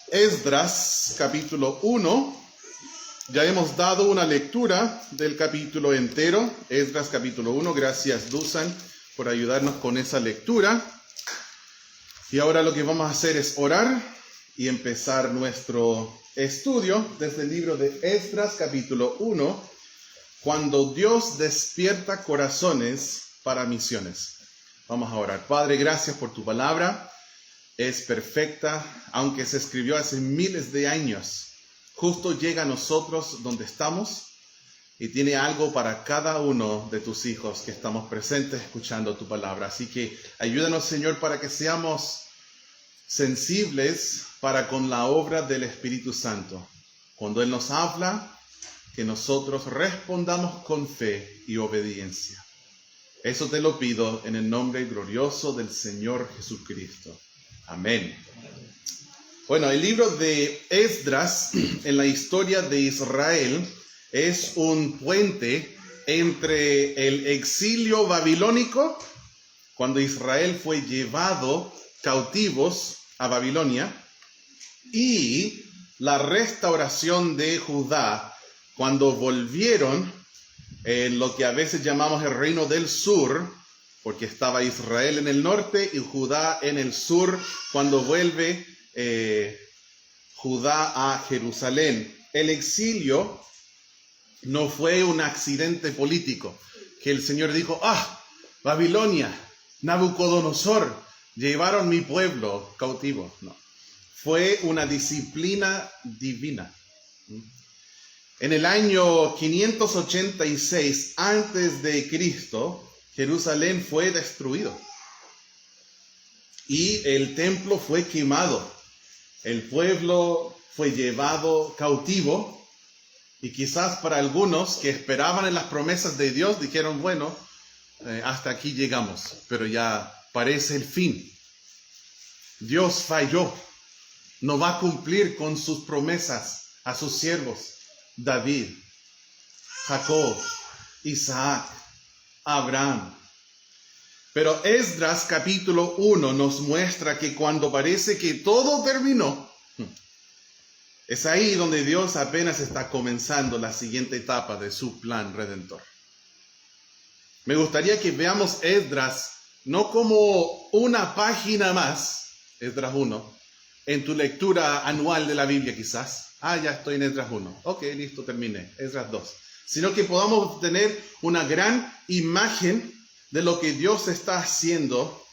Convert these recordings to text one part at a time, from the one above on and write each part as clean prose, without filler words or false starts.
Esdras, capítulo 1. Ya hemos dado una lectura del capítulo entero. Esdras, capítulo 1. Gracias, Dusan, por ayudarnos con esa lectura. Y ahora lo que vamos a hacer es orar y empezar nuestro estudio desde el libro de Esdras, capítulo 1, cuando Dios despierta corazones para misiones. Vamos a orar. Padre, gracias por tu palabra. Es perfecta, aunque se escribió hace miles de años. Justo llega a nosotros donde estamos y tiene algo para cada uno de tus hijos que estamos presentes escuchando tu palabra. Así que ayúdanos, Señor, para que seamos sensibles para con la obra del Espíritu Santo. Cuando Él nos habla, que nosotros respondamos con fe y obediencia. Eso te lo pido en el nombre glorioso del Señor Jesucristo. Amén. Bueno, el libro de Esdras en la historia de Israel es un puente entre el exilio babilónico, cuando Israel fue llevado cautivos a Babilonia, y la restauración de Judá, cuando volvieron en lo que a veces llamamos el reino del sur, porque estaba Israel en el norte y Judá en el sur, cuando vuelve Judá a Jerusalén. El exilio no fue un accidente político, que el Señor dijo, Babilonia, Nabucodonosor, llevaron mi pueblo cautivo. No, fue una disciplina divina. En el año 586 antes de Cristo, Jerusalén fue destruido y el templo fue quemado. El pueblo fue llevado cautivo y quizás para algunos que esperaban en las promesas de Dios dijeron, bueno, hasta aquí llegamos, pero ya parece el fin. Dios falló, no va a cumplir con sus promesas a sus siervos, David, Jacob, Isaac, Abraham. Pero Esdras capítulo 1 nos muestra que cuando parece que todo terminó, es ahí donde Dios apenas está comenzando la siguiente etapa de su plan redentor. Me gustaría que veamos Esdras no como una página más, Esdras 1, en tu lectura anual de la Biblia quizás. Ya estoy en Esdras 1. Ok, listo, terminé. Esdras 2. Sino que podamos tener una gran imagen de lo que Dios está haciendo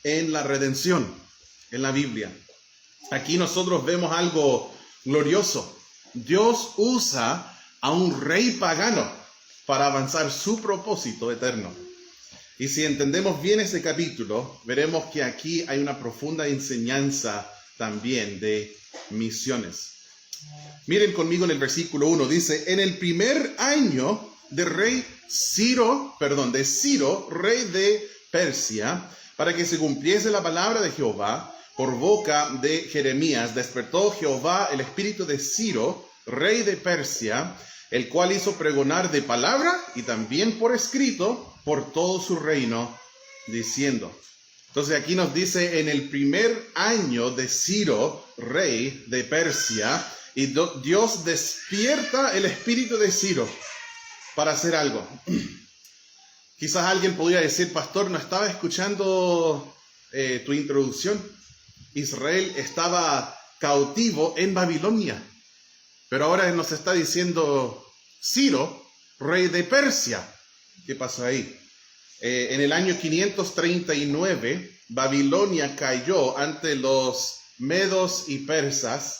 en la redención, en la Biblia. Aquí nosotros vemos algo glorioso. Dios usa a un rey pagano para avanzar su propósito eterno. Y si entendemos bien ese capítulo, veremos que aquí hay una profunda enseñanza también de misiones. Miren conmigo en el versículo 1, dice, en el primer año de Ciro, rey de Persia, para que se cumpliese la palabra de Jehová, por boca de Jeremías, despertó Jehová el espíritu de Ciro, rey de Persia, el cual hizo pregonar de palabra y también por escrito por todo su reino, diciendo. Entonces aquí nos dice, en el primer año de Ciro, rey de Persia, y Dios despierta el espíritu de Ciro para hacer algo. Quizás alguien podría decir, pastor, no estaba escuchando tu introducción. Israel estaba cautivo en Babilonia, pero ahora nos está diciendo Ciro, rey de Persia. ¿Qué pasó ahí? En el año 539, Babilonia cayó ante los medos y persas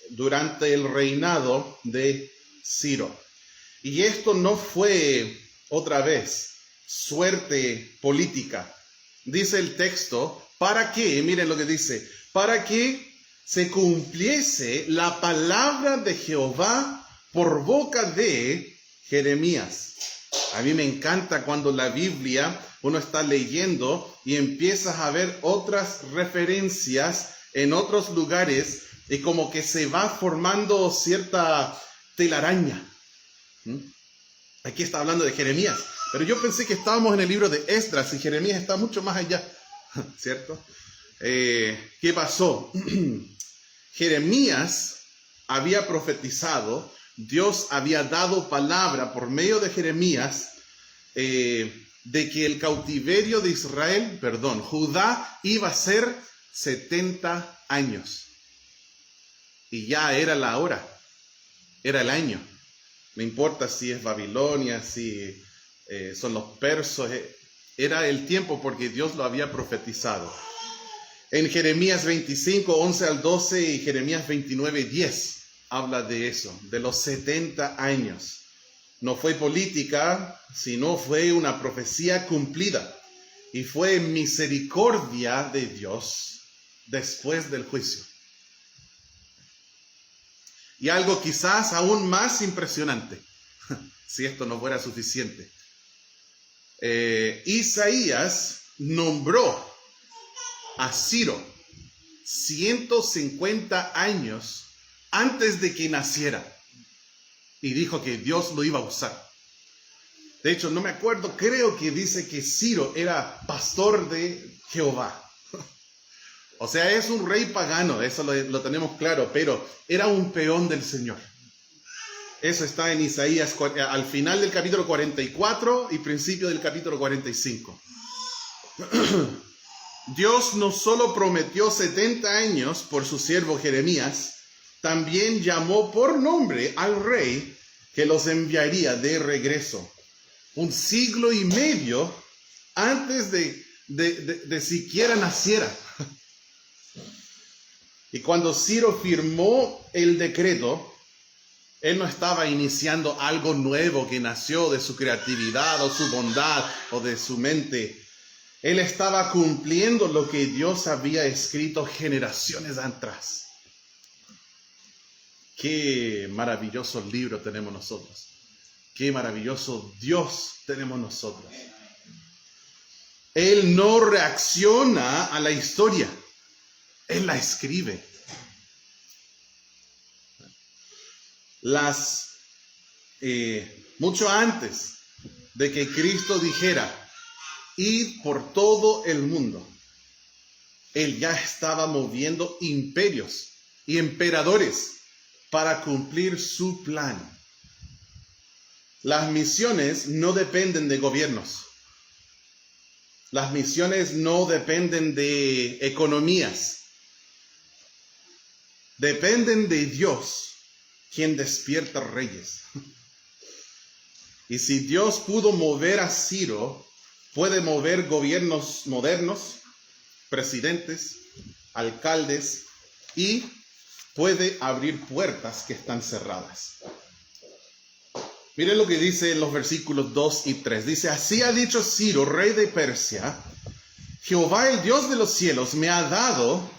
durante el reinado de Ciro. Y esto no fue otra vez suerte política. Dice el texto, ¿para qué? Miren lo que dice, para que se cumpliese la palabra de Jehová por boca de Jeremías. A mí me encanta cuando la Biblia uno está leyendo y empiezas a ver otras referencias en otros lugares y como que se va formando cierta telaraña. Aquí está hablando de Jeremías, pero yo pensé que estábamos en el libro de Esdras y Jeremías está mucho más allá, ¿cierto? ¿Qué pasó? Jeremías había profetizado, Dios había dado palabra por medio de Jeremías de que el cautiverio de Israel, Judá iba a ser 70 años. Y ya era la hora, era el año. No importa si es Babilonia, si son los persos, era el tiempo porque Dios lo había profetizado. En Jeremías 25, 11 al 12 y Jeremías 29, 10 habla de eso, de los 70 años. No fue política, sino fue una profecía cumplida. Y fue misericordia de Dios después del juicio. Y algo quizás aún más impresionante, si esto no fuera suficiente. Isaías nombró a Ciro 150 años antes de que naciera. Y dijo que Dios lo iba a usar. De hecho, no me acuerdo, creo que dice que Ciro era pastor de Jehová. O sea, es un rey pagano, eso lo tenemos claro, pero era un peón del Señor. Eso está en Isaías, al final del capítulo 44 y principio del capítulo 45. Dios no solo prometió 70 años por su siervo Jeremías, también llamó por nombre al rey que los enviaría de regreso. 1 siglo y medio antes de siquiera naciera. Y cuando Ciro firmó el decreto, él no estaba iniciando algo nuevo que nació de su creatividad o su bondad o de su mente. Él estaba cumpliendo lo que Dios había escrito generaciones atrás. Qué maravilloso libro tenemos nosotros. Qué maravilloso Dios tenemos nosotros. Él no reacciona a la historia. Él la escribe. Mucho antes de que Cristo dijera, id por todo el mundo, Él ya estaba moviendo imperios y emperadores para cumplir su plan. Las misiones no dependen de gobiernos. Las misiones no dependen de economías. Dependen de Dios, quien despierta reyes. Y si Dios pudo mover a Ciro, puede mover gobiernos modernos, presidentes, alcaldes, y puede abrir puertas que están cerradas. Miren lo que dice en los versículos 2 y 3. Dice, así ha dicho Ciro, rey de Persia, Jehová, el Dios de los cielos, me ha dado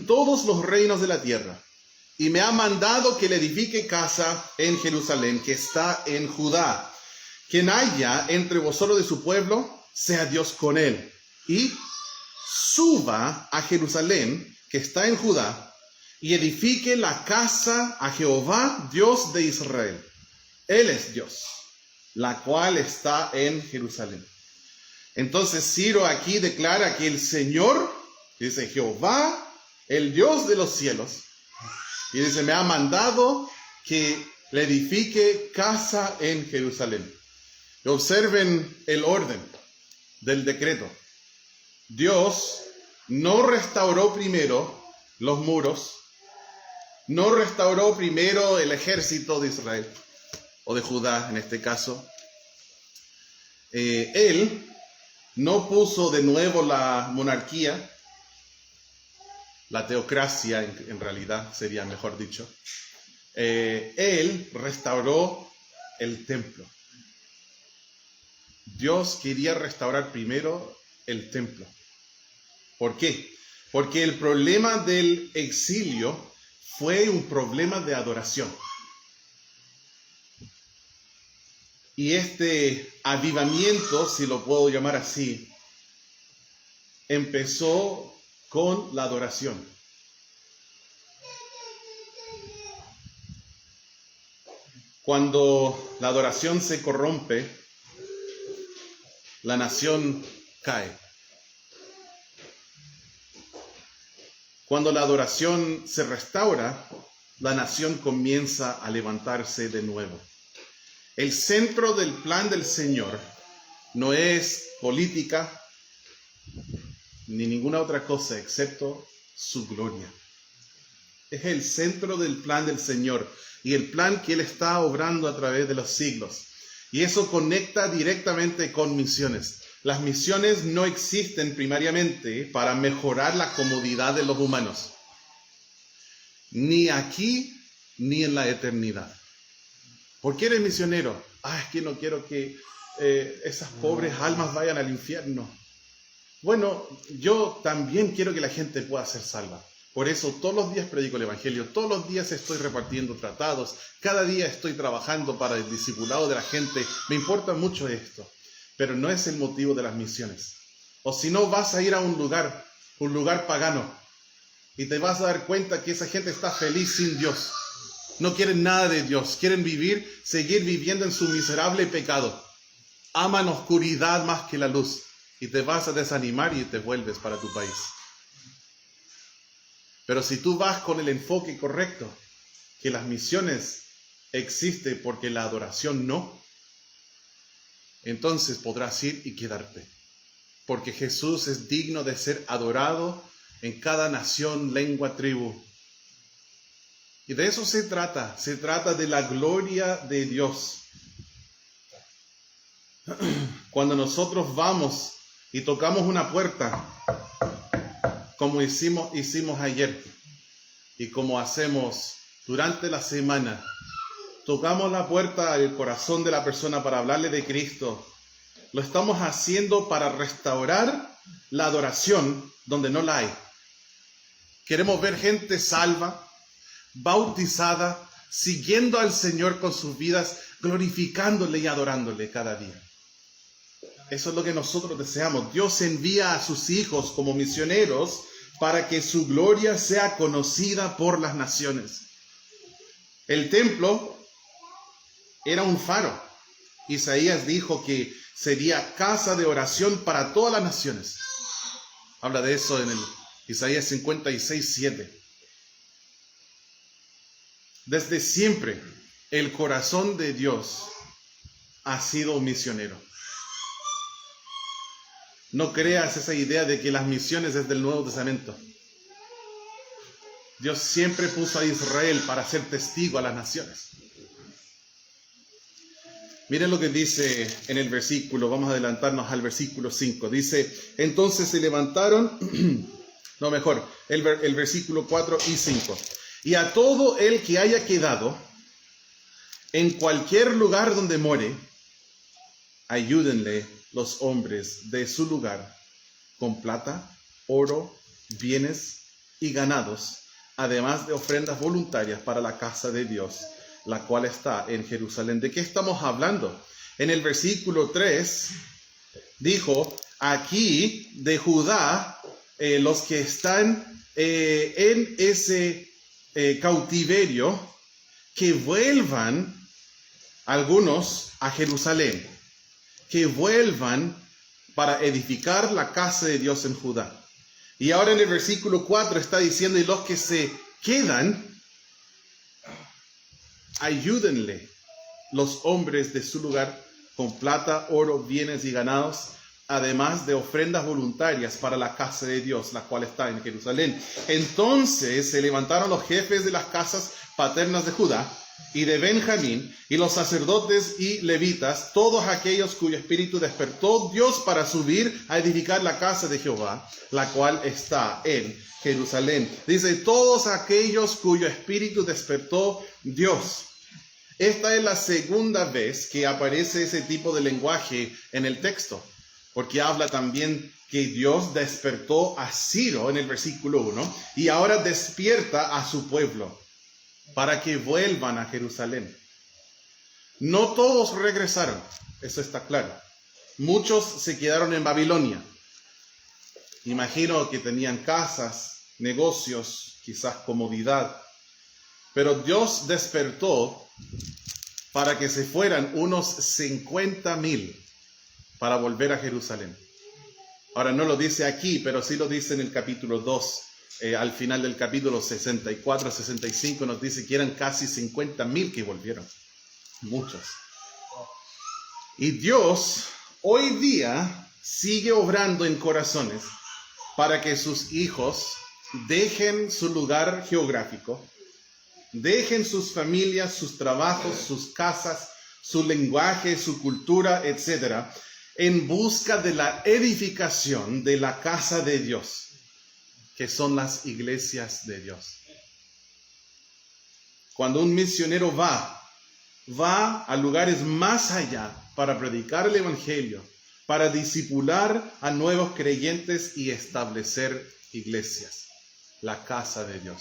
todos los reinos de la tierra y me ha mandado que le edifique casa en Jerusalén, que está en Judá. Quien haya entre vosotros de su pueblo, sea Dios con él. Y suba a Jerusalén, que está en Judá, y edifique la casa a Jehová, Dios de Israel. Él es Dios, la cual está en Jerusalén. Entonces Ciro aquí declara que el Señor, dice Jehová, el Dios de los cielos, y dice, me ha mandado que le edifique casa en Jerusalén. Y observen el orden del decreto. Dios no restauró primero los muros, no restauró primero el ejército de Israel, o de Judá en este caso. Él no puso de nuevo la monarquía, la teocracia en realidad sería mejor dicho. Él restauró el templo. Dios quería restaurar primero el templo. ¿Por qué? Porque el problema del exilio fue un problema de adoración. Y este avivamiento, si lo puedo llamar así, empezó con la adoración. Cuando la adoración se corrompe, la nación cae. Cuando la adoración se restaura, la nación comienza a levantarse de nuevo. El centro del plan del Señor no es política ni ninguna otra cosa excepto su gloria. Es el centro del plan del Señor y el plan que Él está obrando a través de los siglos. Y eso conecta directamente con misiones. Las misiones no existen primariamente para mejorar la comodidad de los humanos, ni aquí ni en la eternidad. ¿Por qué eres misionero? Es que no quiero que esas pobres almas vayan al infierno. Bueno, yo también quiero que la gente pueda ser salva. Por eso todos los días predico el Evangelio, todos los días estoy repartiendo tratados, cada día estoy trabajando para el discipulado de la gente. Me importa mucho esto, pero no es el motivo de las misiones. O si no, vas a ir a un lugar pagano, y te vas a dar cuenta que esa gente está feliz sin Dios. No quieren nada de Dios, quieren seguir viviendo en su miserable pecado. Aman oscuridad más que la luz, y te vas a desanimar y te vuelves para tu país. Pero si tú vas con el enfoque correcto, que las misiones existen porque la adoración no, entonces podrás ir y quedarte. Porque Jesús es digno de ser adorado en cada nación, lengua, tribu. Y de eso se trata de la gloria de Dios. Cuando nosotros vamos y tocamos una puerta, como hicimos ayer y como hacemos durante la semana, tocamos la puerta al corazón de la persona para hablarle de Cristo. Lo estamos haciendo para restaurar la adoración donde no la hay. Queremos ver gente salva, bautizada, siguiendo al Señor con sus vidas, glorificándole y adorándole cada día. Eso es lo que nosotros deseamos. Dios envía a sus hijos como misioneros para que su gloria sea conocida por las naciones. El templo era un faro. Isaías dijo que sería casa de oración para todas las naciones. Habla de eso en el Isaías 56:7. Desde siempre, el corazón de Dios ha sido misionero. No creas esa idea de que las misiones es del Nuevo Testamento. Dios siempre puso a Israel para ser testigo a las naciones. Miren lo que dice en el versículo, vamos a adelantarnos al versículo 5. Dice, entonces se levantaron, el versículo 4 y 5. Y a todo el que haya quedado en cualquier lugar donde more, ayúdenle los hombres de su lugar con plata, oro, bienes y ganados, además de ofrendas voluntarias para la casa de Dios, la cual está en Jerusalén. ¿De qué estamos hablando? En el versículo 3 dijo, aquí de Judá, los que están en ese cautiverio, que vuelvan algunos a Jerusalén, que vuelvan para edificar la casa de Dios en Judá. Y ahora en el versículo 4 está diciendo, y los que se quedan, ayúdenle los hombres de su lugar con plata, oro, bienes y ganados, además de ofrendas voluntarias para la casa de Dios, la cual está en Jerusalén. Entonces se levantaron los jefes de las casas paternas de Judá y de Benjamín, y los sacerdotes y levitas, todos aquellos cuyo espíritu despertó Dios para subir a edificar la casa de Jehová, la cual está en Jerusalén. Dice, todos aquellos cuyo espíritu despertó Dios. Esta es la segunda vez que aparece ese tipo de lenguaje en el texto, porque habla también que Dios despertó a Ciro en el versículo 1, y ahora despierta a su pueblo para que vuelvan a Jerusalén. No todos regresaron, eso está claro. Muchos se quedaron en Babilonia. Imagino que tenían casas, negocios, quizás comodidad. Pero Dios despertó para que se fueran unos 50,000 para volver a Jerusalén. Ahora no lo dice aquí, pero sí lo dice en el capítulo 2, al final del capítulo 64-65 nos dice que eran casi 50,000 que volvieron. Muchos. Y Dios hoy día sigue obrando en corazones para que sus hijos dejen su lugar geográfico, dejen sus familias, sus trabajos, sus casas, su lenguaje, su cultura, etc., en busca de la edificación de la casa de Dios, que son las iglesias de Dios. Cuando un misionero va a lugares más allá para predicar el evangelio, para discipular a nuevos creyentes y establecer iglesias, la casa de Dios.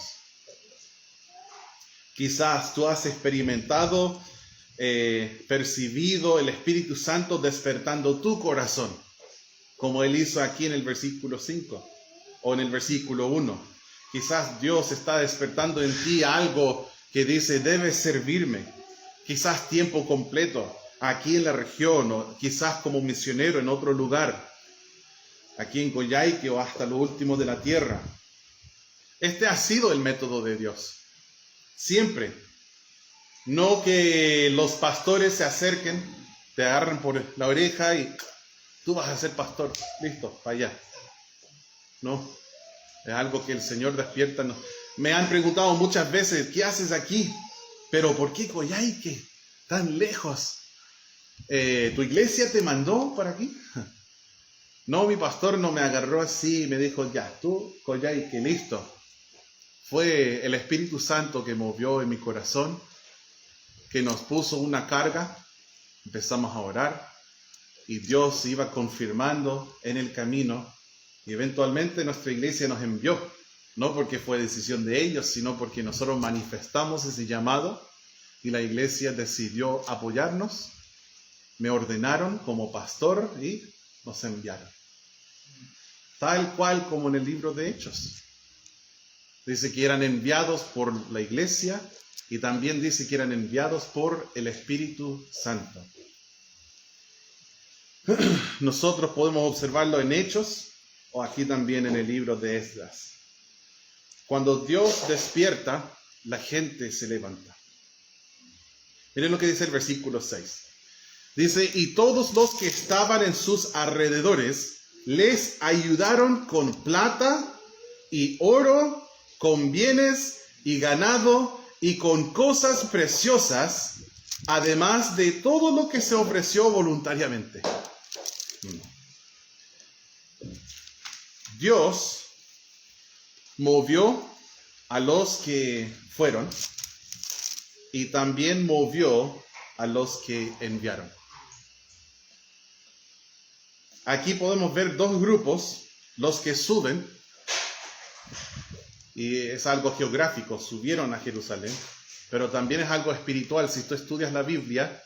Quizás tú has experimentado, percibido el Espíritu Santo despertando tu corazón, como Él hizo aquí en el versículo 5 o en el versículo 1. Quizás Dios está despertando en ti algo que dice, debes servirme. Quizás tiempo completo aquí en la región, o quizás como misionero en otro lugar, aquí en Coyhaique o hasta lo último de la tierra. Este ha sido el método de Dios. Siempre. No que los pastores se acerquen, te agarren por la oreja y tú vas a ser pastor. Listo, para allá. No. Es algo que el Señor despierta. No. Me han preguntado muchas veces, ¿qué haces aquí? Pero ¿por qué Coyhaique? Tan lejos. ¿Tu iglesia te mandó para aquí? No, mi pastor no me agarró así y me dijo, ya, tú, Coyhaique, listo. Fue el Espíritu Santo que movió en mi corazón, que nos puso una carga, empezamos a orar y Dios iba confirmando en el camino y eventualmente nuestra iglesia nos envió, no porque fue decisión de ellos, sino porque nosotros manifestamos ese llamado y la iglesia decidió apoyarnos, me ordenaron como pastor y nos enviaron. Tal cual como en el libro de Hechos. Dice que eran enviados por la iglesia y también dice que eran enviados por el Espíritu Santo. Nosotros podemos observarlo en Hechos o aquí también en el libro de Esdras. Cuando Dios despierta, la gente se levanta. Miren lo que dice el versículo 6. Dice, y todos los que estaban en sus alrededores les ayudaron con plata y oro, con bienes y ganado y con cosas preciosas, además de todo lo que se ofreció voluntariamente. Dios movió a los que fueron y también movió a los que enviaron. Aquí podemos ver dos grupos, los que suben, y es algo geográfico, subieron a Jerusalén, pero también es algo espiritual. Si tú estudias la Biblia,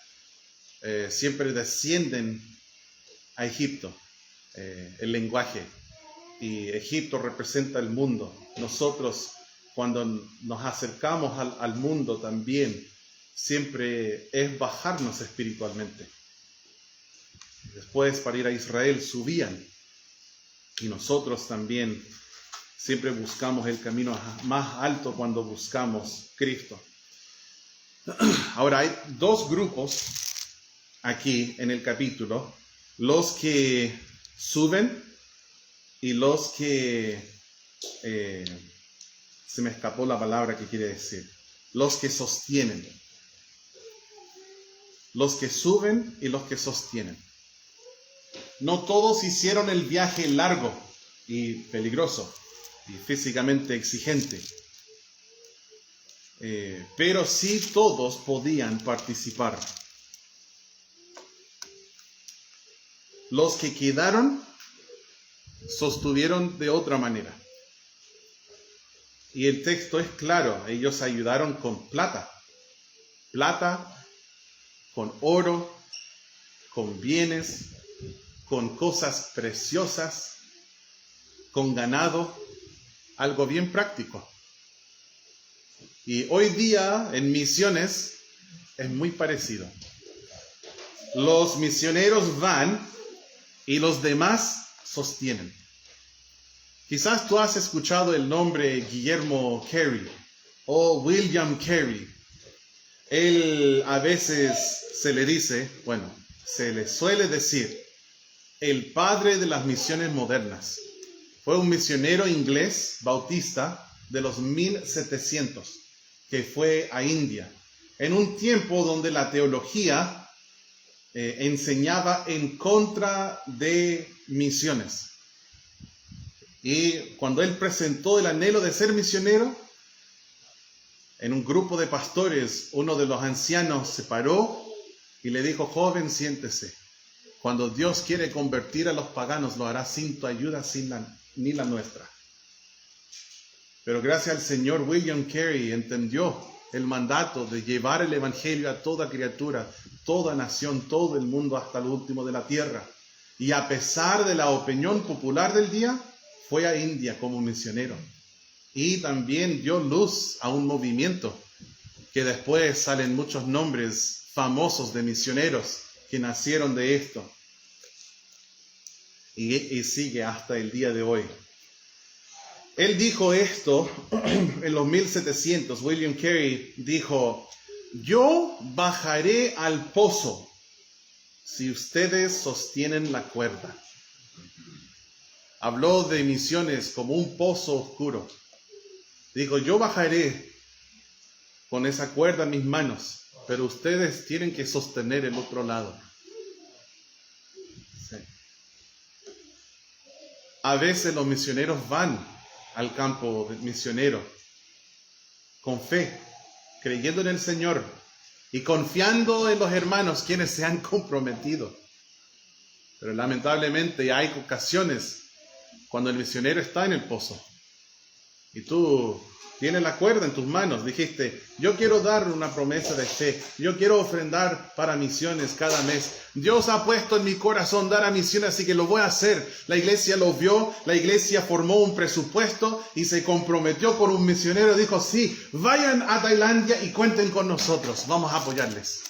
siempre descienden a Egipto, el lenguaje, y Egipto representa el mundo. Nosotros, cuando nos acercamos al mundo también, siempre es bajarnos espiritualmente. Después, para ir a Israel, subían, y nosotros también siempre buscamos el camino más alto cuando buscamos Cristo. Ahora hay dos grupos aquí en el capítulo, los que suben y los que, se me escapó la palabra que quiere decir, los que sostienen. Los que suben y los que sostienen. No todos hicieron el viaje largo y peligroso y físicamente exigente, pero sí todos podían participar. Los que quedaron sostuvieron de otra manera. Y el texto es claro, ellos ayudaron con plata, con oro, con bienes, con cosas preciosas, con ganado, algo bien práctico. Y hoy día en misiones es muy parecido. Los misioneros van y los demás sostienen. Quizás tú has escuchado el nombre Guillermo Carey o William Carey. Él a veces se le suele decir el padre de las misiones modernas. Fue un misionero inglés bautista de los 1700 que fue a India, en un tiempo donde la teología enseñaba en contra de misiones. Y cuando él presentó el anhelo de ser misionero, en un grupo de pastores, uno de los ancianos se paró y le dijo: joven, siéntese. Cuando Dios quiere convertir a los paganos, lo hará sin tu ayuda, ni la nuestra. Pero gracias al Señor, William Carey entendió el mandato de llevar el evangelio a toda criatura, toda nación, todo el mundo, hasta el último de la tierra. Y a pesar de la opinión popular del día, fue a India como misionero. Y también dio luz a un movimiento que después salen muchos nombres famosos de misioneros que nacieron de esto. Y sigue hasta el día de hoy. Él dijo esto en los 1700. William Carey dijo: yo bajaré al pozo si ustedes sostienen la cuerda. Habló de misiones como un pozo oscuro. Dijo: yo bajaré con esa cuerda en mis manos, pero ustedes tienen que sostener el otro lado. Sí. A veces los misioneros van al campo misionero con fe, creyendo en el Señor y confiando en los hermanos quienes se han comprometido. Pero lamentablemente hay ocasiones cuando el misionero está en el pozo y tú tienes la cuerda en tus manos. Dijiste: yo quiero dar una promesa de fe, yo quiero ofrendar para misiones cada mes. Dios ha puesto en mi corazón dar a misiones, así que lo voy a hacer. La iglesia lo vio, la iglesia formó un presupuesto y se comprometió con un misionero. Dijo: sí, vayan a Tailandia y cuenten con nosotros, vamos a apoyarles.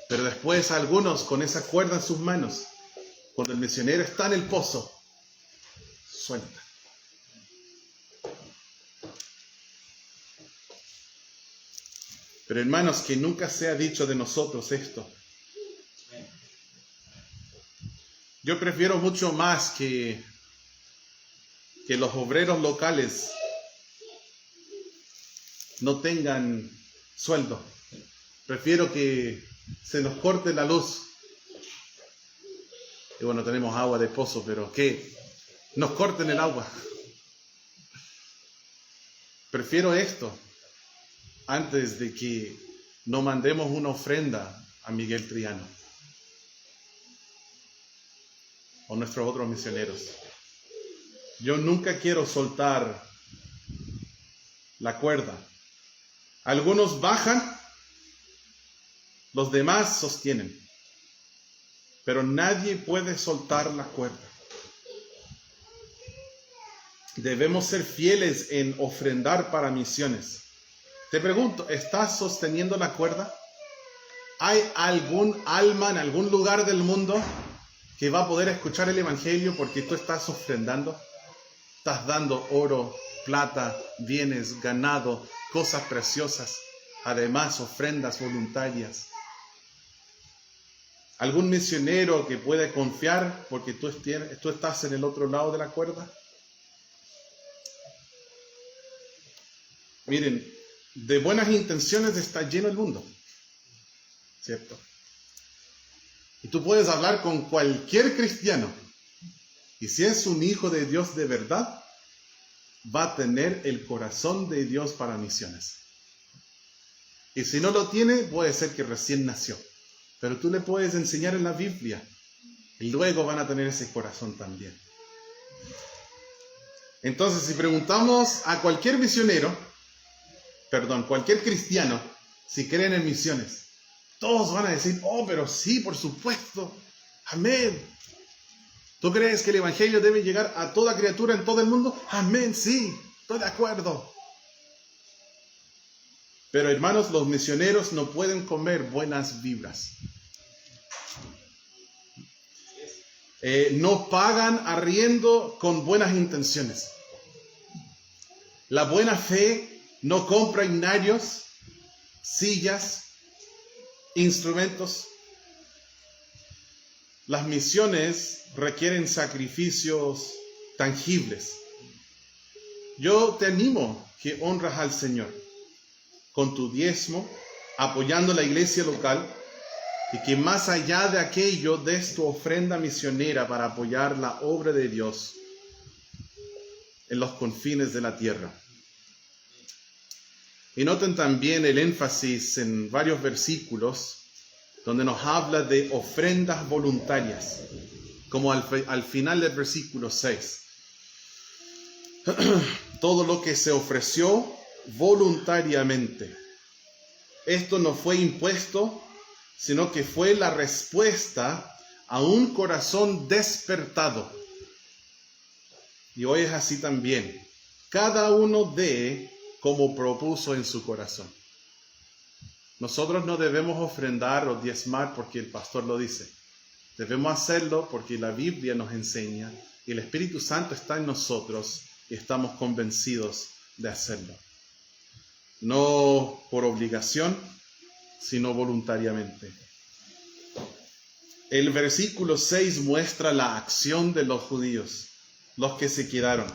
Pero después algunos con esa cuerda en sus manos, cuando el misionero está en el pozo, suelta. Pero hermanos, que nunca se ha dicho de nosotros esto. Yo prefiero mucho más que los obreros locales no tengan sueldo. Prefiero que se nos corte la luz. Y bueno, tenemos agua de pozo, pero que nos corten el agua. Prefiero esto antes de que no mandemos una ofrenda a Miguel Triano o nuestros otros misioneros. Yo nunca quiero soltar la cuerda. Algunos bajan, los demás sostienen, pero nadie puede soltar la cuerda. Debemos ser fieles en ofrendar para misiones. Te pregunto, ¿estás sosteniendo la cuerda? ¿Hay algún alma en algún lugar del mundo que va a poder escuchar el evangelio porque tú estás ofrendando? Estás dando oro, plata, bienes, ganado, cosas preciosas, además ofrendas voluntarias. ¿Algún misionero que puede confiar porque tú estás en el otro lado de la cuerda? Miren, de buenas intenciones está lleno el mundo, ¿cierto? Y tú puedes hablar con cualquier cristiano, y si es un hijo de Dios de verdad, va a tener el corazón de Dios para misiones. Y si no lo tiene, puede ser que recién nació, pero tú le puedes enseñar en la Biblia, y luego van a tener ese corazón también. Entonces, si preguntamos a cualquier cualquier cristiano, si creen en misiones, todos van a decir: oh, pero sí, por supuesto, amén. ¿Tú crees que el evangelio debe llegar a toda criatura en todo el mundo? Amén, sí, estoy de acuerdo. Pero hermanos, los misioneros no pueden comer buenas vibras. no pagan arriendo con buenas intenciones. La buena fe no compra inarios, sillas, instrumentos. Las misiones requieren sacrificios tangibles. Yo te animo que honras al Señor con tu diezmo, apoyando la iglesia local, y que más allá de aquello des tu ofrenda misionera para apoyar la obra de Dios en los confines de la tierra. Y noten también el énfasis en varios versículos donde nos habla de ofrendas voluntarias, como al final del versículo 6. Todo lo que se ofreció voluntariamente. Esto no fue impuesto, sino que fue la respuesta a un corazón despertado. Y hoy es así también. Cada uno dé como propuso en su corazón. Nosotros no debemos ofrendar o diezmar porque el pastor lo dice. Debemos hacerlo porque la Biblia nos enseña y el Espíritu Santo está en nosotros y estamos convencidos de hacerlo. No por obligación, sino voluntariamente. El versículo 6 muestra la acción de los judíos, los que se quedaron.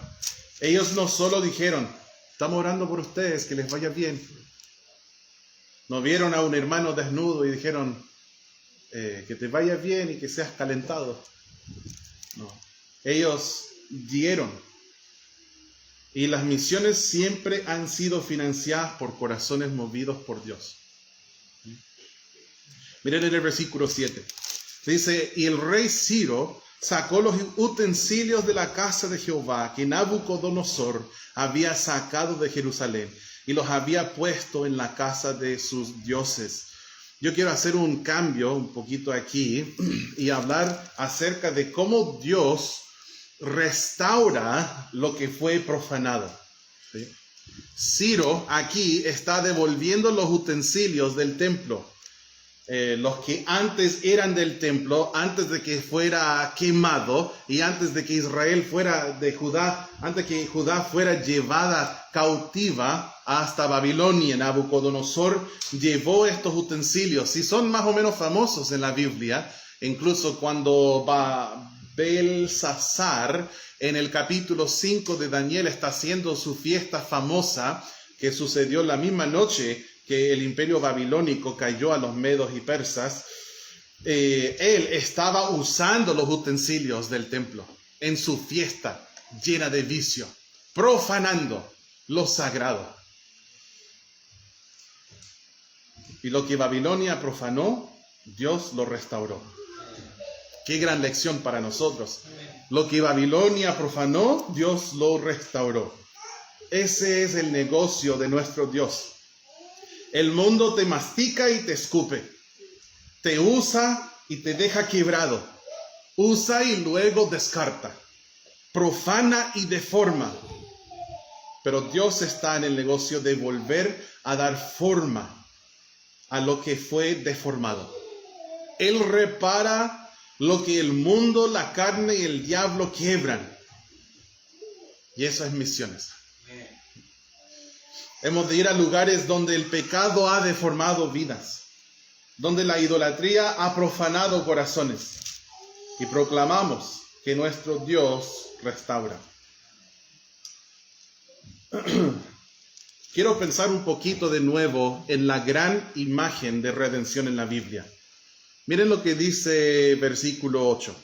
Ellos no solo dijeron, estamos orando por ustedes, que les vaya bien. No vieron a un hermano desnudo y dijeron, que te vaya bien y que seas calentado. No. Ellos dieron. Y las misiones siempre han sido financiadas por corazones movidos por Dios. Miren en el versículo 7. Dice, y el rey Ciro sacó los utensilios de la casa de Jehová que Nabucodonosor había sacado de Jerusalén y los había puesto en la casa de sus dioses. Yo quiero hacer un cambio un poquito aquí y hablar acerca de cómo Dios restaura lo que fue profanado. ¿Sí? Ciro aquí está devolviendo los utensilios del templo. Los que antes eran del templo, antes de que fuera quemado y antes de que Israel fuera de Judá, antes que Judá fuera llevada cautiva hasta Babilonia. Nabucodonosor llevó estos utensilios y son más o menos famosos en la Biblia, incluso cuando Belsasar en el capítulo 5 de Daniel está haciendo su fiesta famosa que sucedió la misma noche que el imperio babilónico cayó a los medos y persas. Él estaba usando los utensilios del templo en su fiesta llena de vicio, profanando lo sagrado. Y lo que Babilonia profanó, Dios lo restauró. Qué gran lección para nosotros. Lo que Babilonia profanó, Dios lo restauró. Ese es el negocio de nuestro Dios. El mundo te mastica y te escupe. Te usa y te deja quebrado. Usa y luego descarta. Profana y deforma. Pero Dios está en el negocio de volver a dar forma a lo que fue deformado. Él repara lo que el mundo, la carne y el diablo quiebran. Y eso es misiones. Hemos de ir a lugares donde el pecado ha deformado vidas, donde la idolatría ha profanado corazones, y proclamamos que nuestro Dios restaura. Quiero pensar un poquito de nuevo en la gran imagen de redención en la Biblia. Miren lo que dice versículo 8.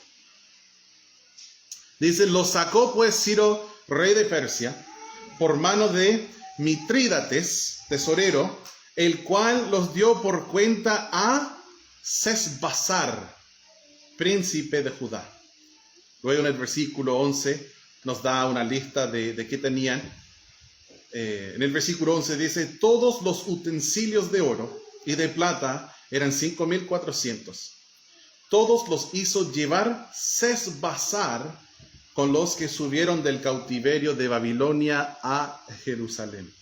Dice, lo sacó pues Ciro, rey de Persia, por mano de Mitrídates, tesorero, el cual los dio por cuenta a Sesbazar, príncipe de Judá. Luego en el versículo 11 nos da una lista de qué tenían. En el versículo 11 dice, todos los utensilios de oro y de plata eran 5,400. Todos los hizo llevar Sesbazar con los que subieron del cautiverio de Babilonia a Jerusalén.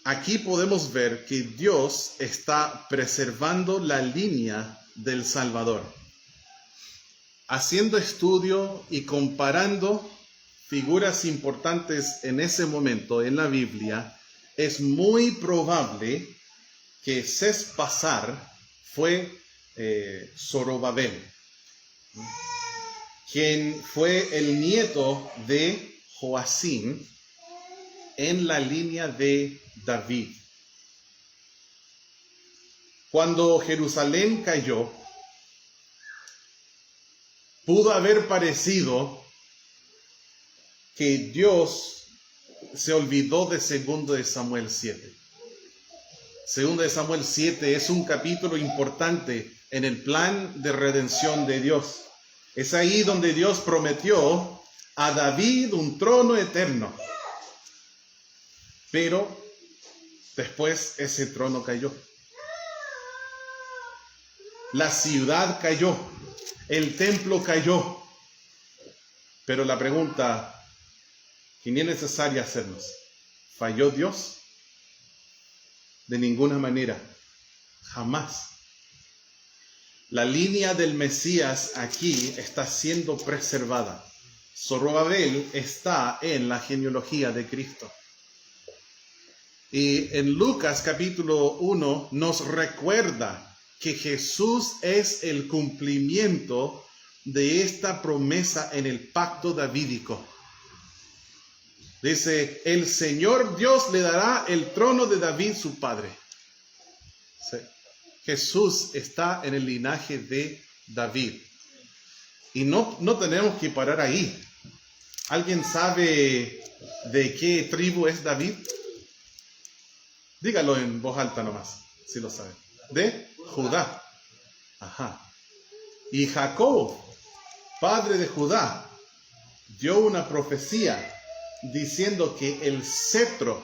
Aquí podemos ver que Dios está preservando la línea del Salvador. haciendo estudio y comparando figuras importantes en ese momento en la Biblia, es muy probable que Sespasar fue Zorobabel, quien fue el nieto de Joacim en la línea de David. Cuando Jerusalén cayó, pudo haber parecido que Dios se olvidó de 2 de Samuel 7. 2 de Samuel 7 es un capítulo importante en el plan de redención de Dios. Es ahí donde Dios prometió a David un trono eterno. Pero después ese trono cayó. La ciudad cayó. El templo cayó. Pero la pregunta que ni es necesaria hacernos: ¿falló Dios? De ninguna manera. Jamás. La línea del Mesías aquí está siendo preservada. Zorobabel está en la genealogía de Cristo. Y en Lucas capítulo 1 nos recuerda que Jesús es el cumplimiento de esta promesa en el pacto davídico. Dice, el Señor Dios le dará el trono de David su padre. Sí. Jesús está en el linaje de David. Y no tenemos que parar ahí. ¿Alguien sabe de qué tribu es David? Dígalo en voz alta nomás, si lo saben. De Judá. Ajá. Y Jacob, padre de Judá, dio una profecía diciendo que el cetro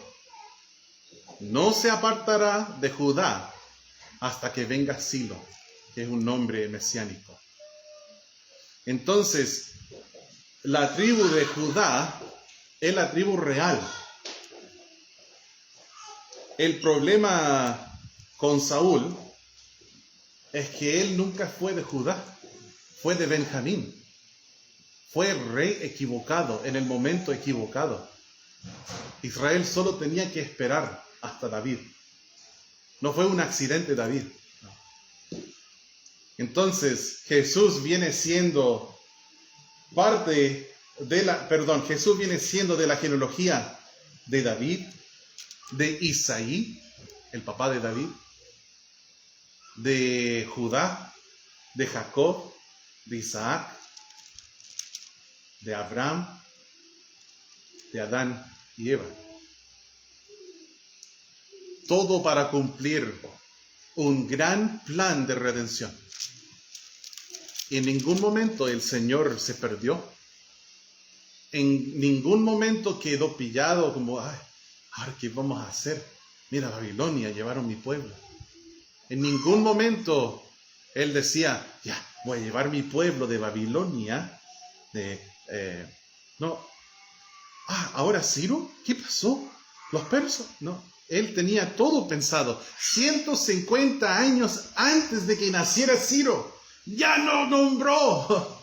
no se apartará de Judá hasta que venga Silo, que es un nombre mesiánico. Entonces, la tribu de Judá es la tribu real. El problema con Saúl es que él nunca fue de Judá, fue de Benjamín. Fue rey equivocado en el momento equivocado. Israel solo tenía que esperar hasta David. No fue un accidente David. No. Entonces, Jesús viene siendo Jesús viene siendo de la genealogía de David, de Isaí, el papá de David, de Judá, de Jacob, de Isaac, de Abraham, de Adán y Eva. Todo para cumplir un gran plan de redención. Y en ningún momento el Señor se perdió. En ningún momento quedó pillado como, ahora ¿qué vamos a hacer? Mira, Babilonia, llevaron mi pueblo. En ningún momento Él decía, ya, voy a llevar mi pueblo de Babilonia, no. ¿Ahora Ciro? ¿Qué pasó? ¿Los persas? No. Él tenía todo pensado. 150 años antes de que naciera Ciro, ya lo nombró.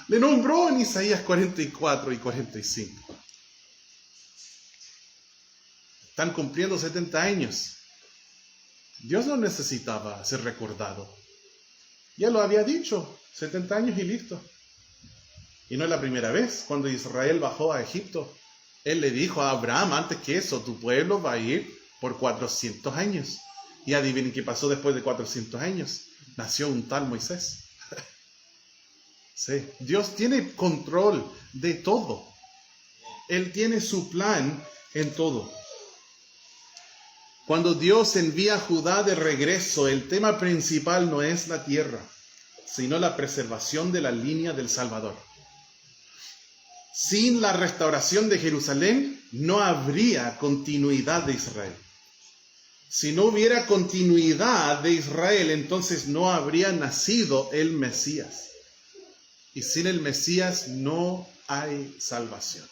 Le nombró en Isaías 44 y 45. Están cumpliendo 70 años. Dios no necesitaba ser recordado. Ya lo había dicho, 70 años y listo. Y no es la primera vez. Cuando Israel bajó a Egipto, Él le dijo a Abraham, antes que eso, tu pueblo va a ir por 400 años. Y adivinen qué pasó después de 400 años. Nació un tal Moisés. Sí. Dios tiene control de todo. Él tiene su plan en todo. Cuando Dios envía a Judá de regreso, el tema principal no es la tierra, sino la preservación de la línea del Salvador. Sin la restauración de Jerusalén, no habría continuidad de Israel. Si no hubiera continuidad de Israel, entonces no habría nacido el Mesías. Y sin el Mesías no hay salvación.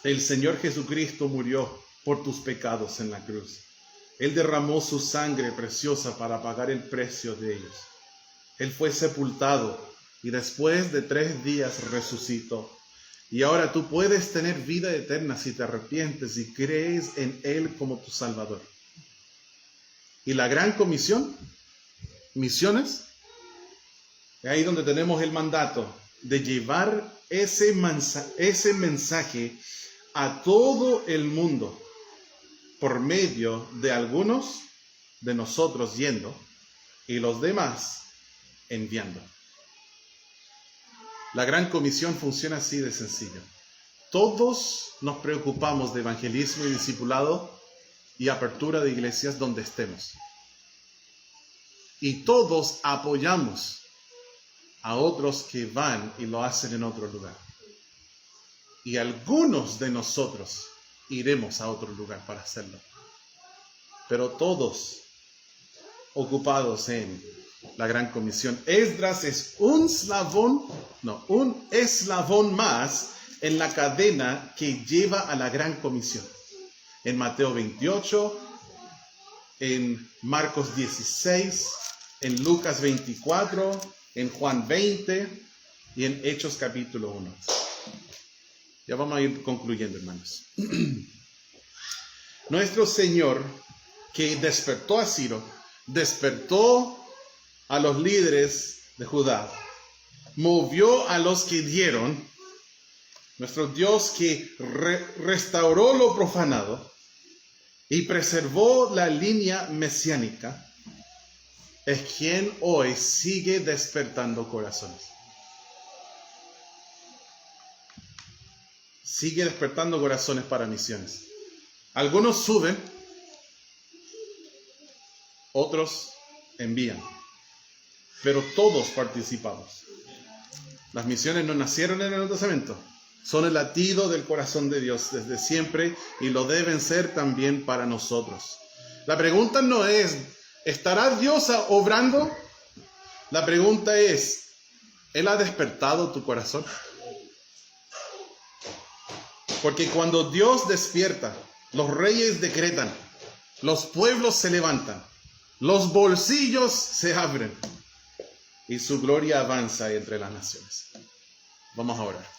El Señor Jesucristo murió por tus pecados en la cruz. Él derramó su sangre preciosa para pagar el precio de ellos. Él fue sepultado y después de 3 días resucitó. Y ahora tú puedes tener vida eterna si te arrepientes y crees en Él como tu Salvador. Y la gran comisión, misiones, es ahí donde tenemos el mandato de llevar ese mensaje a todo el mundo por medio de algunos de nosotros yendo y los demás enviando. La gran comisión funciona así de sencillo. Todos nos preocupamos de evangelismo y discipulado y apertura de iglesias donde estemos. Y todos apoyamos a otros que van y lo hacen en otro lugar. Y algunos de nosotros iremos a otro lugar para hacerlo. Pero todos ocupados en la gran comisión. Esdras es un eslabón más en la cadena que lleva a la gran comisión. En Mateo 28, en Marcos 16, en Lucas 24, en Juan 20 y en Hechos capítulo 1. Ya vamos a ir concluyendo, hermanos. Nuestro Señor, que despertó a Ciro, despertó a los líderes de Judá, movió a los que dieron, nuestro Dios que restauró lo profanado y preservó la línea mesiánica, es quien hoy sigue despertando corazones. Sigue despertando corazones para misiones. Algunos suben, otros envían, pero todos participamos. Las misiones no nacieron en el Nuevo Testamento, son el latido del corazón de Dios desde siempre y lo deben ser también para nosotros. La pregunta no es, ¿estará Dios obrando? La pregunta es, ¿Él ha despertado tu corazón? Porque cuando Dios despierta, los reyes decretan, los pueblos se levantan, los bolsillos se abren y su gloria avanza entre las naciones. Vamos a orar.